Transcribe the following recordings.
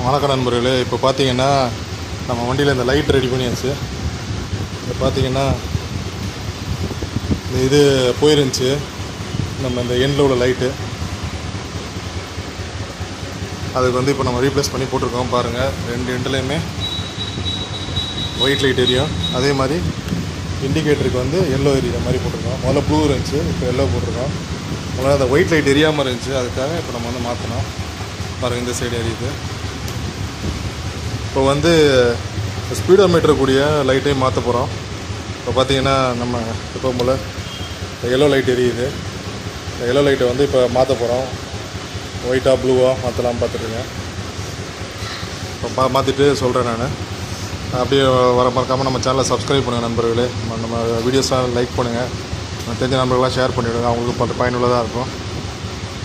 வணக்கம் நண்பர்களே. இப்போ பார்த்தீங்கன்னா நம்ம வண்டியில் இந்த லைட் ரெடி பண்ணியாச்சு. இப்போ பார்த்தீங்கன்னா இந்த இது போயிருந்துச்சு, நம்ம இந்த எண்டில் உள்ள லைட்டு அதுக்கு வந்து இப்போ நம்ம ரீப்ளேஸ் பண்ணி போட்டிருக்கோம். பாருங்கள், ரெண்டு எண்ட்லேயுமே ஒயிட் லைட் எரியும். அதே மாதிரி இண்டிகேட்டருக்கு வந்து எல்லோ எரியிற மாதிரி போட்டிருக்கோம். முதல்ல ப்ளூ இருந்துச்சு, இப்போ எல்லோ போட்டிருக்கோம். முதல்ல அந்த ஒயிட் லைட் எரியாமல் இருந்துச்சு, அதுக்காக இப்போ நம்ம வந்து மாற்றணும். பாருங்கள், இந்த சைடு எரியுது. இப்போ வந்து ஸ்பீடோமீட்டர் கூடிய லைட்டையும் மாற்ற போகிறோம். இப்போ பார்த்தீங்கன்னா நம்ம இப்போ போல் எல்லோ லைட் எரியுது. இந்த எல்லோ லைட்டை வந்து இப்போ மாற்ற போகிறோம். ஒயிட்டாக ப்ளூவாக மாற்றலாம் பார்த்துட்டுருங்க. இப்போ மாற்றிட்டு சொல்கிறேன் நான். அப்படியே வர மறக்காமல் நம்ம சேனலை சப்ஸ்கிரைப் பண்ணுங்கள் நண்பர்களே. நம்ம வீடியோஸாக லைக் பண்ணுங்கள், தெரிஞ்ச நண்பர்களாக ஷேர் பண்ணிவிடுங்க, அவங்களுக்கு பயனுள்ளதாக இருக்கும்.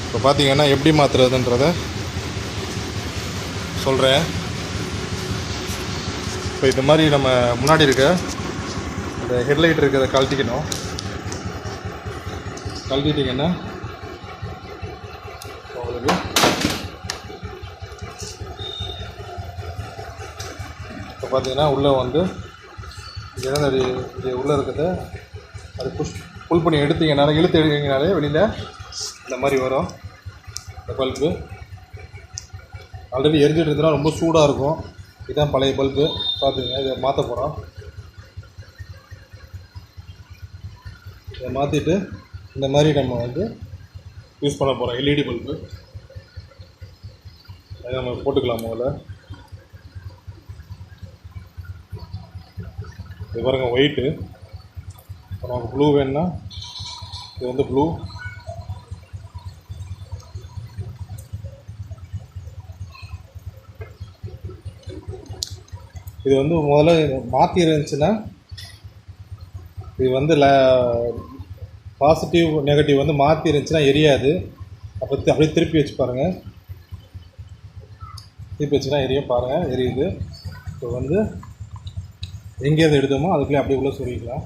இப்போ பார்த்தீங்கன்னா எப்படி மாற்றுறதுன்றதை சொல்கிறேன். இப்போ இந்த மாதிரி நம்ம முன்னாடி இருக்க இந்த ஹெட்லைட் இருக்கிறத கழட்டிக்கணும். கழட்டிட்டிங்கன்னா உங்களுக்கு இப்போ பார்த்தீங்கன்னா உள்ளே வந்து இது உள்ளே இருக்கிறத அது புல் பண்ணி எடுத்தீங்கனாலே இழுத்து எடுத்தீங்கனாலே வெளியில் இந்த மாதிரி வரும். இந்த பல்பு ஆல்ரெடி எரிஞ்சிட்டு இருந்ததுன்னா ரொம்ப சூடாக இருக்கும். இதுதான் பழைய பல்பு. பார்த்துங்க, இதை மாற்ற போகிறோம். இதை மாற்றிட்டு இந்த மாதிரி நம்ம வந்து யூஸ் பண்ண போகிறோம். எல்இடி பல்பு அதை நம்ம போட்டுக்கலாம். முதல்ல இது பாருங்க, ஒயிட்டு. இப்போ நமக்கு ப்ளூ வேணுன்னா இது வந்து ப்ளூ. இது வந்து முதல்ல மாற்றி இருந்துச்சுன்னா இது வந்து பாசிட்டிவ் நெகட்டிவ் வந்து மாற்றி இருந்துச்சுன்னா எரியாது. அப்போ அப்படியே திருப்பி வச்சு பாருங்கள். திருப்பி வச்சுன்னா எரியும். பாருங்கள், எரியுது. இப்போ வந்து எங்கேருந்து எடுத்தோமோ அதுக்குள்ளே அப்படியே உள்ளே சொல்லிக்கலாம்.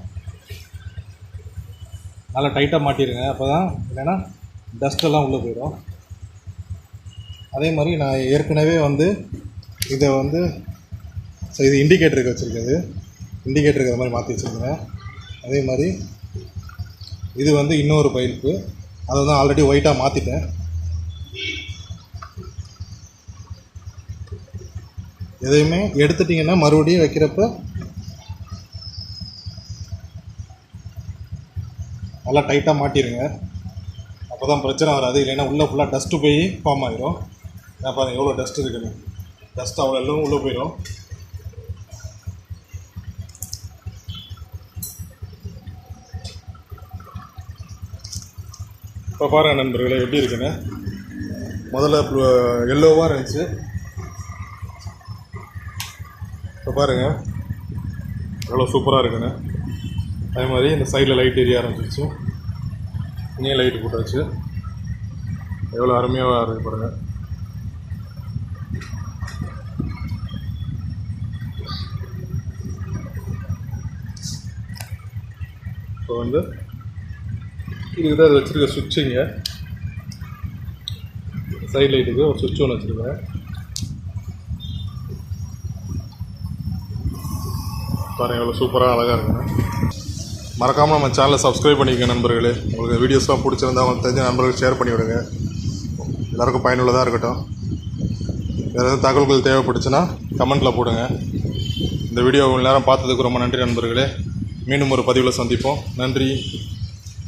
நல்லா டைட்டாக மாட்டிடுங்க, அப்போ தான் இல்லைன்னா டஸ்ட்டெல்லாம் உள்ளே போயிடும். அதே மாதிரி நான் ஏற்கனவே வந்து இதை வந்து இது இண்டிகேட்டருக்கு வச்சுருக்கேன். இண்டிகேட்டருக்கு அது மாதிரி மாற்றி வச்சுருக்கேன். அதே மாதிரி இது வந்து இன்னொரு பைப்பு, அதை தான் ஆல்ரெடி ஒயிட்டாக மாற்றிட்டேன். எதையுமே எடுத்துட்டிங்கன்னா மறுபடியும் வைக்கிறப்ப நல்லா டைட்டாக மாட்டிடுங்க. அப்போ தான் பிரச்சனை வராது. இல்லைன்னா உள்ளே ஃபுல்லாக டஸ்ட்டு போய் ஃபார்ம் ஆகிடும். நான் பாருங்கள் எவ்வளோ டஸ்ட் இருக்குன்னு. டஸ்ட் அவ்வளோ எல்லாம் உள்ளே போயிடும். இப்போ பாருங்கள் நண்பர்களே, எப்படி இருக்குன்னு. முதல்ல எல்லோவாக இருந்துச்சு, இப்போ பாருங்கள் எவ்வளோ சூப்பராக இருக்குன்னு. அதே மாதிரி இந்த சைடில் லைட் எரிய ஆரம்பிச்சிச்சு. இங்கேயும் லைட்டு போட்டாச்சு. எவ்வளோ அருமையாக இருக்குது பாருங்கள். இப்போ வந்து இதுக்கு தான் அது வச்சுருக்க சுவிட்சுங்க. சைட் லைட்டுக்கு ஒரு சுவிட்ச் ஒன்று வச்சுருக்கேன். பாருங்கள் எவ்வளோ சூப்பராக அழகாக இருக்குங்க. மறக்காமல் நம்ம சேனலை சப்ஸ்கிரைப் பண்ணிக்கங்க நண்பர்களே. உங்களுக்கு வீடியோஸ்லாம் பிடிச்சிருந்தா உங்களுக்கு தெரிஞ்ச நண்பர்கள் ஷேர் பண்ணிவிடுங்க. எல்லாேருக்கும் பயனுள்ளதாக இருக்கட்டும். வேறு எதுவும் தகவல்கள் தேவைப்பட்டுச்சுன்னா கமெண்ட்டில் போடுங்க. இந்த வீடியோ நேரம் பார்த்ததுக்கு ரொம்ப நன்றி நண்பர்களே. மீண்டும் ஒரு பதிவில் சந்திப்போம். நன்றி.